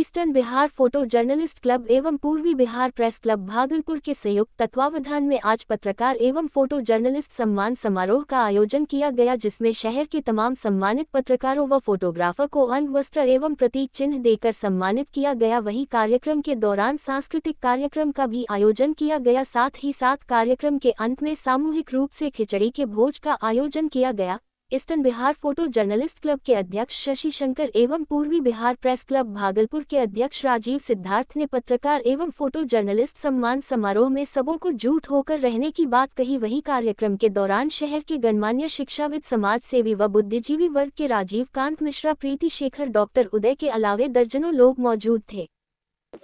Eastern Bihar photo journalist club एवं पूर्वी Bihar press club Bhagalpur के संयुक्त तत्वावधान में आज पत्रकार एवं फोटो जर्नलिस्ट सम्मान समारोह का आयोजन किया गया, जिसमें शहर के तमाम सम्मानित पत्रकारों व फोटोग्राफर को अंग वस्त्र एवं प्रतीक चिन्ह देकर सम्मानित किया गया। वहीं कार्यक्रम के दौरान सांस्कृतिक कार्यक्रम का भी आयोजन किया गया। साथ ही साथ कार्यक्रम के अंत में सामूहिक रूप से खिचड़ी के भोज का आयोजन किया गया। Eastern Bihar photo journalist club के अध्यक्ष शशि शंकर एवं पूर्वी बिहार प्रेस क्लब भागलपुर के अध्यक्ष राजीव सिद्धार्थ ने पत्रकार एवं फोटो जर्नलिस्ट सम्मान समारोह में सबों को जुट होकर रहने की बात कही। वहीं कार्यक्रम के दौरान शहर के गणमान्य शिक्षाविद, समाज सेवी व बुद्धिजीवी वर्ग के राजीव कांत मिश्रा, प्रीति शेखर, डॉक्टर उदय के अलावे दर्जनों लोग मौजूद थे।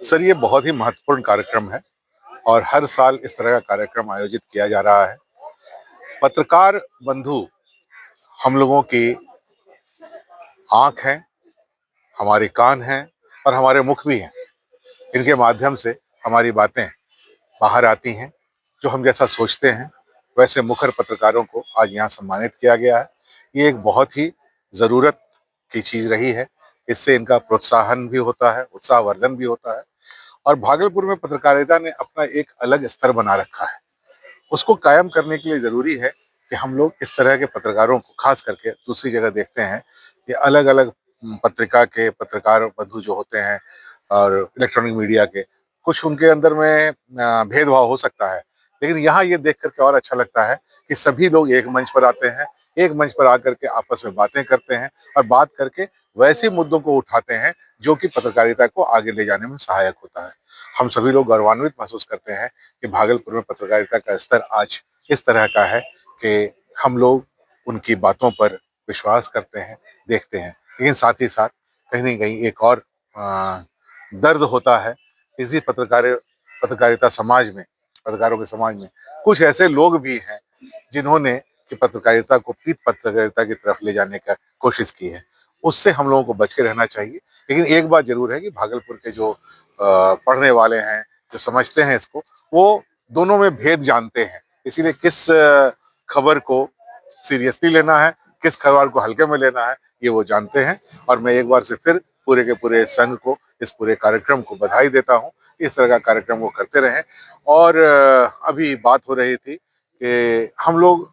सर, ये बहुत ही महत्वपूर्ण कार्यक्रम है और हर साल इस तरह का कार्यक्रम आयोजित किया जा रहा है। पत्रकार बंधु हम लोगों की आंख हैं, हमारे कान हैं और हमारे मुख भी हैं। इनके माध्यम से हमारी बातें बाहर आती हैं। जो हम जैसा सोचते हैं वैसे मुखर पत्रकारों को आज यहाँ सम्मानित किया गया है। ये एक बहुत ही ज़रूरत की चीज़ रही है। इससे इनका प्रोत्साहन भी होता है, उत्साहवर्धन भी होता है और भागलपुर में पत्रकारिता ने अपना एक अलग स्तर बना रखा है। उसको कायम करने के लिए ज़रूरी है कि हम लोग इस तरह के पत्रकारों को, खास करके दूसरी जगह देखते हैं कि अलग अलग पत्रिका के पत्रकार बंधु जो होते हैं और इलेक्ट्रॉनिक मीडिया के, कुछ उनके अंदर में भेदभाव हो सकता है, लेकिन यहाँ ये देख करके और अच्छा लगता है कि सभी लोग एक मंच पर आते हैं, एक मंच पर आकर के आपस में बातें करते हैं और बात करके वैसे मुद्दों को उठाते हैं जो कि पत्रकारिता को आगे ले जाने में सहायक होता है। हम सभी लोग गौरवान्वित महसूस करते हैं कि भागलपुर में पत्रकारिता का स्तर आज इस तरह का है कि हम लोग उनकी बातों पर विश्वास करते हैं, देखते हैं। लेकिन साथ ही साथ कहीं न कहीं एक और दर्द होता है। इसी पत्रकारिता समाज में, पत्रकारों के समाज में कुछ ऐसे लोग भी हैं जिन्होंने कि पत्रकारिता को पीत पत्रकारिता की तरफ ले जाने का कोशिश की है। उससे हम लोगों को बच के रहना चाहिए। लेकिन एक बात जरूर है कि भागलपुर के जो पढ़ने वाले हैं, जो समझते हैं इसको, वो दोनों में भेद जानते हैं। इसीलिए किस खबर को सीरियसली लेना है, किस खबर को हल्के में लेना है, ये वो जानते हैं। और मैं एक बार से फिर पूरे के पूरे संघ को, इस पूरे कार्यक्रम को बधाई देता हूँ। इस तरह का कार्यक्रम वो करते रहें। और अभी बात हो रही थी कि हम लोग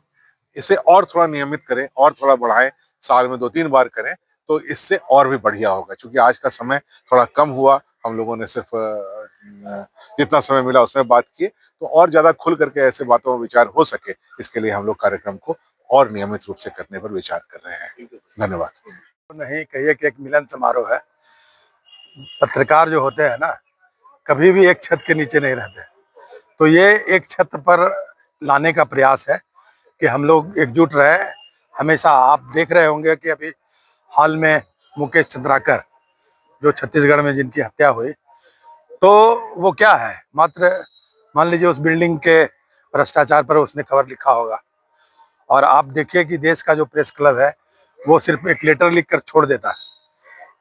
इसे और थोड़ा नियमित करें और थोड़ा बढ़ाएं, साल में 2-3 बार करें तो इससे और भी बढ़िया होगा। क्योंकि आज का समय थोड़ा कम हुआ, हम लोगों ने सिर्फ जितना समय मिला उसमें बात की, तो और ज्यादा खुल करके ऐसे बातों में विचार हो सके, इसके लिए हम लोग कार्यक्रम को और नियमित रूप से करने पर विचार कर रहे हैं। धन्यवाद। नहीं कहिए कि एक मिलन समारोह है। पत्रकार जो होते हैं ना, कभी भी एक छत के नीचे नहीं रहते। तो ये एक छत पर लाने का प्रयास है कि हम लोग एकजुट रहे। हमेशा आप देख रहे होंगे कि अभी हाल में मुकेश चंद्राकर, जो छत्तीसगढ़ में जिनकी हत्या हुई, तो वो क्या है, मात्र मान लीजिए उस बिल्डिंग के भ्रष्टाचार पर उसने खबर लिखा होगा। और आप देखिए कि देश का जो प्रेस क्लब है वो सिर्फ एक लेटर लिखकर छोड़ देता है।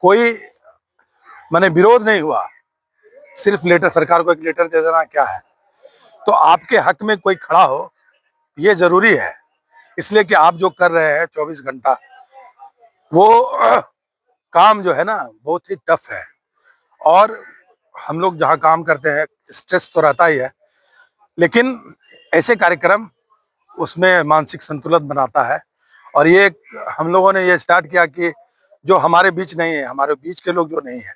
कोई माने विरोध नहीं हुआ, सिर्फ लेटर, सरकार को एक लेटर दे देना क्या है। तो आपके हक में कोई खड़ा हो, ये जरूरी है। इसलिए कि आप जो कर रहे हैं 24 घंटा, वो काम जो है ना बहुत ही टफ है। और हम लोग जहाँ काम करते हैं स्ट्रेस तो रहता ही है, लेकिन ऐसे कार्यक्रम उसमें मानसिक संतुलन बनाता है। और ये हम लोगों ने ये स्टार्ट किया कि जो हमारे बीच नहीं है, हमारे बीच के लोग जो नहीं है,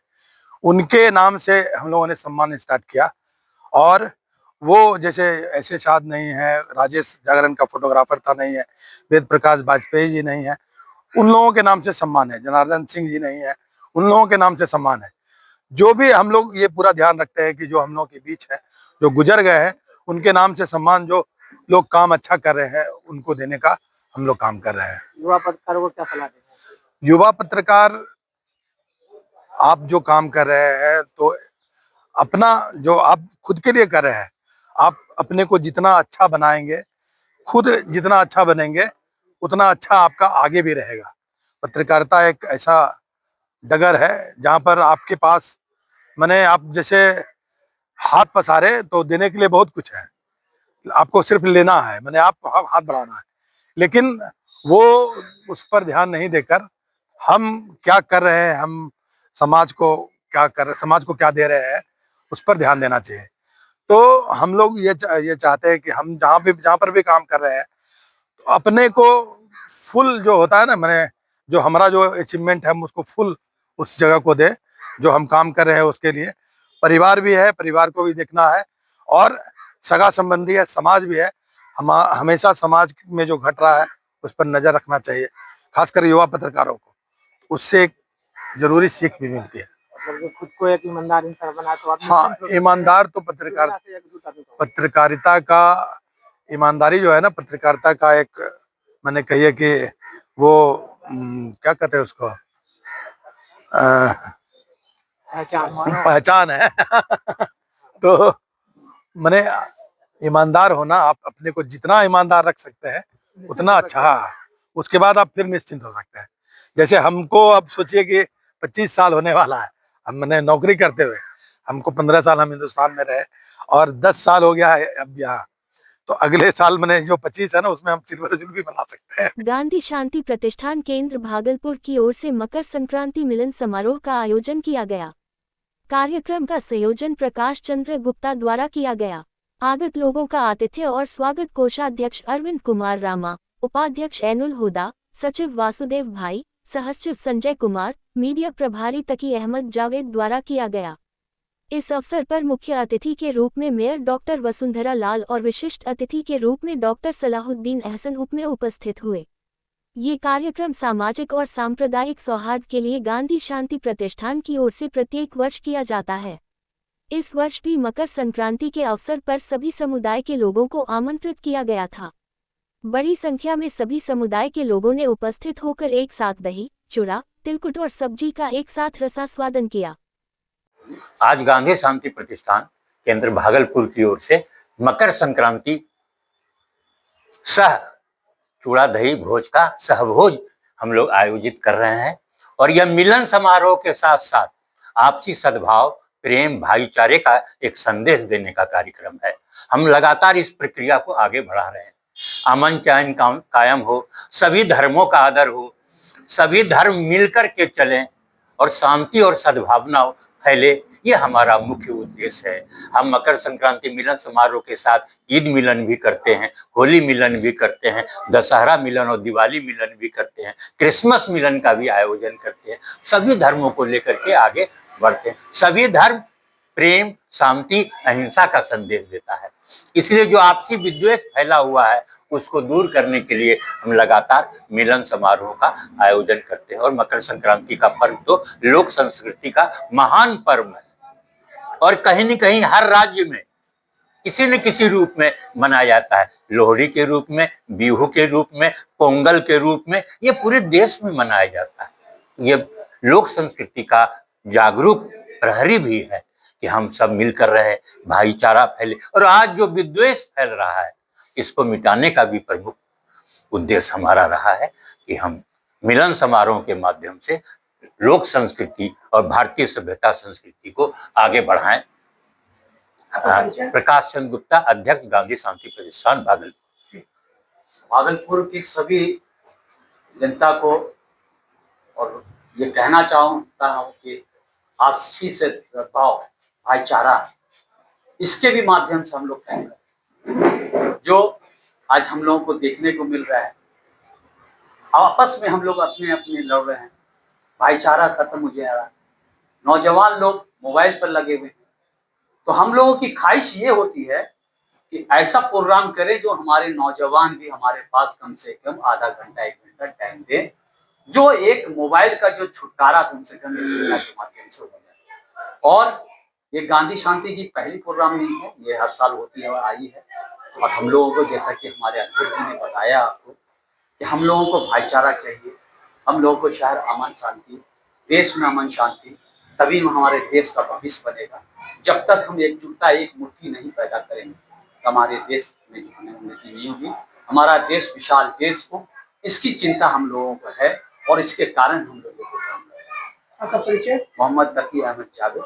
उनके नाम से हम लोगों ने सम्मान स्टार्ट किया। और वो जैसे ऐसे शाद नहीं है, राजेश जागरण का फोटोग्राफर था नहीं है, वेद प्रकाश वाजपेयी जी नहीं है, उन लोगों के नाम से सम्मान है। जनार्दन सिंह जी नहीं है, उन लोगों के नाम से सम्मान है। जो भी हम लोग ये पूरा ध्यान रखते हैं कि जो हम लोगों के बीच है, जो गुजर गए हैं, उनके नाम से सम्मान, जो लोग काम अच्छा कर रहे हैं उनको देने का हम लोग काम कर रहे हैं। युवा पत्रकारों को क्या सलाह देंगे? युवा पत्रकार, आप जो काम कर रहे हैं तो अपना जो आप खुद के लिए कर रहे हैं, आप अपने को जितना अच्छा बनाएंगे, खुद जितना अच्छा बनेंगे, उतना अच्छा आपका आगे भी रहेगा। पत्रकारिता एक ऐसा डगर है जहाँ पर आपके पास माने आप जैसे हाथ पसारे तो देने के लिए बहुत कुछ है, आपको सिर्फ लेना है, माने आप हाथ बढ़ाना है। लेकिन वो उस पर ध्यान नहीं देकर हम क्या कर रहे हैं, हम समाज को क्या कर समाज को क्या दे रहे हैं, उस पर ध्यान देना चाहिए। तो हम लोग ये चाहते हैं कि हम जहाँ पर भी काम कर रहे हैं तो अपने को फुल जो होता है ना, मैंने जो हमारा जो अचीवमेंट है हम उसको फुल उस जगह को दे जो हम काम कर रहे हैं उसके लिए। परिवार भी है, परिवार को भी देखना है, और सगा संबंधी है, समाज भी है। हम हमेशा समाज में जो घट रहा है उस पर नजर रखना चाहिए, खासकर युवा पत्रकारों को। उससे एक जरूरी सीख भी मिलती है। मतलब जो खुद को एक ईमानदार इंसान बना तो आप हाँ, ईमानदार तो पत्रकारिता का, ईमानदारी जो है ना पत्रकारिता का एक, मैंने कही कि वो क्या कहते हैं उसको, पहचान है। तो मैंने ईमानदार होना, आप अपने को जितना ईमानदार रख सकते हैं उतना अच्छा, उसके बाद आप फिर निश्चिंत हो सकते हैं। जैसे हमको अब सोचिए कि 25 साल होने वाला है हमने नौकरी करते हुए, हमको 15 साल हम हिंदुस्तान में रहे और 10 साल हो गया है अब यहाँ। तो अगले साल मैंने जो 25 है ना उसमें हम सिल्वर जुबली बना सकते हैं। गांधी शांति प्रतिष्ठान केंद्र भागलपुर की ओर से मकर संक्रांति मिलन समारोह का आयोजन किया गया। कार्यक्रम का संयोजन प्रकाश चंद्र गुप्ता द्वारा किया गया। आगत लोगों का आतिथ्य और स्वागत कोषाध्यक्ष अरविंद कुमार रामा, उपाध्यक्ष एनुल हुदा, सचिव वासुदेव भाई, सहसचिव संजय कुमार, मीडिया प्रभारी तकी अहमद जावेद द्वारा किया गया। इस अवसर पर मुख्य अतिथि के रूप में मेयर डॉक्टर वसुंधरा लाल और विशिष्ट अतिथि के रूप में डॉक्टर सलाहुद्दीन अहसन उपमें उपस्थित हुए। ये कार्यक्रम सामाजिक और सांप्रदायिक सौहार्द के लिए गांधी शांति प्रतिष्ठान की ओर से प्रत्येक वर्ष किया जाता है। इस वर्ष भी मकर संक्रांति के अवसर पर सभी समुदाय के लोगों को आमंत्रित किया गया था। बड़ी संख्या में सभी समुदाय के लोगों ने उपस्थित होकर एक साथ दही, चूड़ा, तिलकुट और सब्जी का एक साथ रसास्वादन किया। आज गांधी शांति प्रतिष्ठान केंद्र भागलपुर की ओर से मकर संक्रांति सह चूड़ा दही भोज का सहभोज हम लोग आयोजित कर रहे हैं, और यह मिलन समारोह के साथ साथ आपसी सद्भाव, प्रेम, भाईचारे का एक संदेश देने का कार्यक्रम है। हम लगातार इस प्रक्रिया को आगे बढ़ा रहे हैं। अमन चैन कायम हो, सभी धर्मों का आदर हो, सभी धर्म मिलकर के चलें और शांति और सद्भावना फैले, ये हमारा मुख्य उद्देश्य है। हम मकर संक्रांति मिलन समारोह के साथ ईद मिलन भी करते हैं, होली मिलन भी करते हैं, दशहरा मिलन और दिवाली मिलन भी करते हैं, क्रिसमस मिलन का भी आयोजन करते हैं। सभी धर्मों को लेकर के आगे बढ़ते हैं। सभी धर्म प्रेम, शांति, अहिंसा का संदेश देता है। इसलिए जो आपसी विद्वेष फैला हुआ है उसको दूर करने के लिए हम लगातार मिलन समारोह का आयोजन करते हैं। और मकर संक्रांति का पर्व तो लोक संस्कृति का महान पर्व है, और कहीं न कहीं हर राज्य में किसी न किसी रूप में मनाया जाता है। लोहड़ी के रूप में, बिहू के रूप में, पोंगल के रूप में, ये पूरे देश में मनाया जाता है। ये लोक संस्कृति का जागरूक प्रहरी भी है कि हम सब मिलकर रहे, भाईचारा फैले। और आज जो विद्वेष फैल रहा है इसको मिटाने का भी प्रमुख उद्देश्य हमारा रहा है कि हम मिलन समारोह के माध्यम से लोक संस्कृति और भारतीय सभ्यता संस्कृति को आगे बढ़ाएं। प्रकाश चंद्र गुप्ता, अध्यक्ष, गांधी शांति प्रतिष्ठान, भागलपुर। भागलपुर की सभी जनता को और ये कहना चाहता हूँ कि आपसी से सद्भाव, भाईचारा, इसके भी माध्यम से हम लोग कहेंगे जो आज हम लोगों को देखने को मिल रहा है। आपस में हम लोग अपने अपने लड़ रहे हैं, भाईचारा खत्म हो जा रहा है, नौजवान लोग मोबाइल पर लगे हुए हैं। तो हम लोगों की ख्वाहिश ये होती है कि ऐसा प्रोग्राम करें जो हमारे नौजवान भी हमारे पास कम से कम आधा घंटा 1 घंटा टाइम दें, जो एक मोबाइल का जो छुटकारा कम से कम के माध्यम से हो जाए। और ये गांधी शांति की पहली प्रोग्राम नहीं है, ये हर साल होती है और आई है। और हम लोगों को, जैसा कि हमारे अध्यक्ष जी ने बताया आपको, कि हम लोगों को भाईचारा चाहिए, हम लोगों को शहर अमन शांति, देश में अमन शांति, तभी हमारे देश का भविष्य बनेगा। जब तक हम एकजुटता, एक मुट्ठी नहीं पैदा करेंगे तो हमारे देश में उन्नति नहीं होगी। हमारा देश विशाल देश हो, इसकी चिंता हम लोगों को है, और इसके कारण हम लोगों को आपका परिचय? मोहम्मद तकी अहमद जावेद,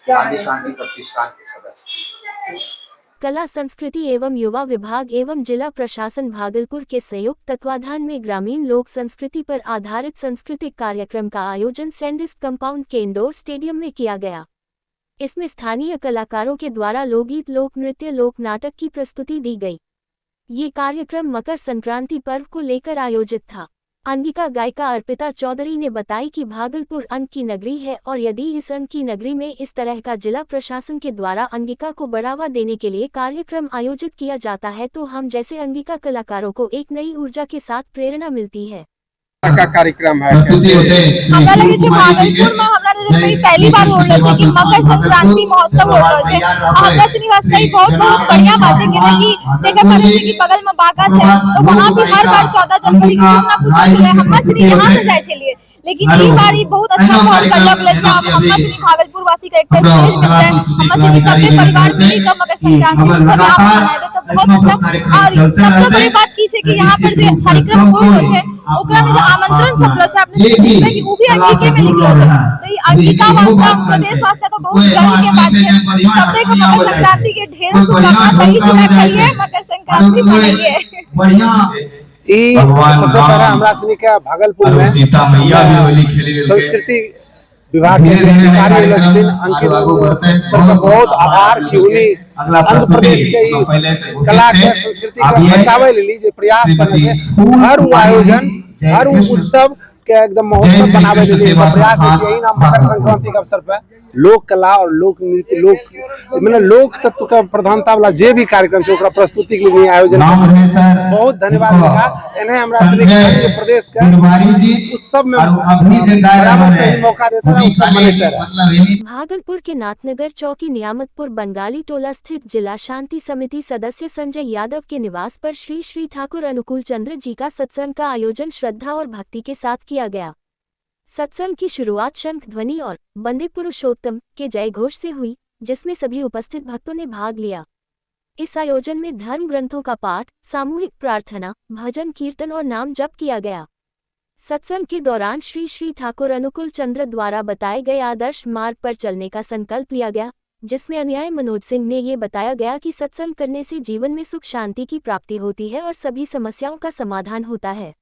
गांधी शांति प्रतिष्ठान के सदस्य। कला संस्कृति एवं युवा विभाग एवं जिला प्रशासन भागलपुर के संयुक्त तत्वाधान में ग्रामीण लोक संस्कृति पर आधारित सांस्कृतिक कार्यक्रम का आयोजन सैंडिस्क कंपाउंड के इंडोर स्टेडियम में किया गया। इसमें स्थानीय कलाकारों के द्वारा लोकगीत, लोक नृत्य, लोक नाटक की प्रस्तुति दी गई। ये कार्यक्रम मकर संक्रांति पर्व को लेकर आयोजित था। अंगिका गायिका अर्पिता चौधरी ने बताई कि भागलपुर अंक की नगरी है और यदि इस अंक की नगरी में इस तरह का जिला प्रशासन के द्वारा अंगिका को बढ़ावा देने के लिए कार्यक्रम आयोजित किया जाता है तो हम जैसे अंगिका कलाकारों को एक नई ऊर्जा के साथ प्रेरणा मिलती है। का कार्यक्रम है हमरा लगे छै भागलपुर में हमरा लगे पहली बार हो रहल छै कि मकर संक्रांति महोत्सव हो रहल छै। हमरा सिनी वास्ते बहुत बहुत बढ़िया बात है कि देखे पड़े छै कि बगल में बागा छै तो वहां भी हर बार 14 जनवरी के कुछ ना कुछ होय है। हमरा सिनी यहां से जाय छलिए लेकिन ई बार ई बहुत अच्छा काम करलक ले छै। हमरा सिनी भागलपुर वासी के एक स्टेज मिलते हमरा सिनी सबके परिवार मिली तो मकर संक्रांति मनाबे तो बहुत अच्छा। और सबसे बड़ी बात की छै कि यहां पर जे कार्यक्रम हो छै ओकरा में जो आमंत्रण छपलो छै अपने देखबै कि उ भी अंगिके में लिखलो छै। तो ई अंगिका वास्ते प्रदेश वास्ते तो बहुत गर्व के बात छै। सबके को मकर संक्रांति के ढेर शुभकामनाएं। मकर संक्रांति मनाइए बढ़िया। सबसे पहले हमरा सनी के भागलपुर में संस्कृति विभाग के अधिकारी लजदीन अंकित सर बहुत आभार कि उन्हीं आंध्र प्रदेश के कला के संस्कृति के बचावे लेली जे प्रयास करने के हर वो आयोजन हर वो उत्सव के एकदम महोत्सव बनावे लेली प्रयास है। यही नाम मकर संक्रांति के अवसर पर लोक कला और लोक नृत्य लोक तत्व का प्रधानता वाला जे भी कार्यक्रम छै ओकरा प्रस्तुति के लिए आयोजन बहुत धन्यवाद इन्हें हमरा प्रदेश के उत्सव में सही मौका देता है। भागलपुर के नाथनगर चौकी नियामतपुर बंगाली टोला स्थित जिला शांति समिति सदस्य संजय यादव के निवास पर श्री श्री ठाकुर अनुकूल चंद्र जी का सत्संग का आयोजन श्रद्धा और भक्ति के साथ किया गया। सत्संग की शुरुआत शंख ध्वनि और बंदे पुरुषोत्तम के जय घोष से हुई जिसमें सभी उपस्थित भक्तों ने भाग लिया। इस आयोजन में धर्म ग्रंथों का पाठ, सामूहिक प्रार्थना, भजन कीर्तन और नाम जप किया गया। सत्संग के दौरान श्री श्री ठाकुर अनुकूल चंद्र द्वारा बताए गए आदर्श मार्ग पर चलने का संकल्प लिया गया जिसमें अनुयायी मनोज सिंह ने ये बताया गया कि सत्संग करने से जीवन में सुख शांति की प्राप्ति होती है और सभी समस्याओं का समाधान होता है।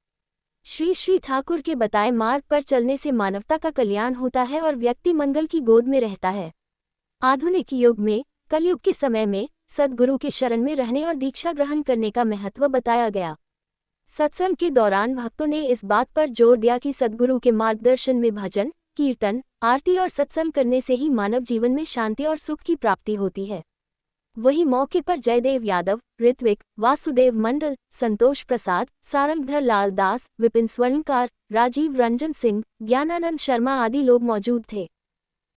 श्री श्री ठाकुर के बताए मार्ग पर चलने से मानवता का कल्याण होता है और व्यक्ति मंगल की गोद में रहता है। आधुनिक युग में, कलयुग के समय में सद्गुरु के शरण में रहने और दीक्षा ग्रहण करने का महत्व बताया गया। सत्संग के दौरान भक्तों ने इस बात पर जोर दिया कि सद्गुरु के मार्गदर्शन में भजन, कीर्तन, आरती और सत्संग करने से ही मानव जीवन में शांति और सुख की प्राप्ति होती है। वही मौके पर जयदेव यादव, ऋत्विक, वासुदेव मंडल, संतोष प्रसाद, सारंगधर लाल दास, विपिन स्वर्णकार, राजीव रंजन सिंह, ज्ञानानंद शर्मा आदि लोग मौजूद थे।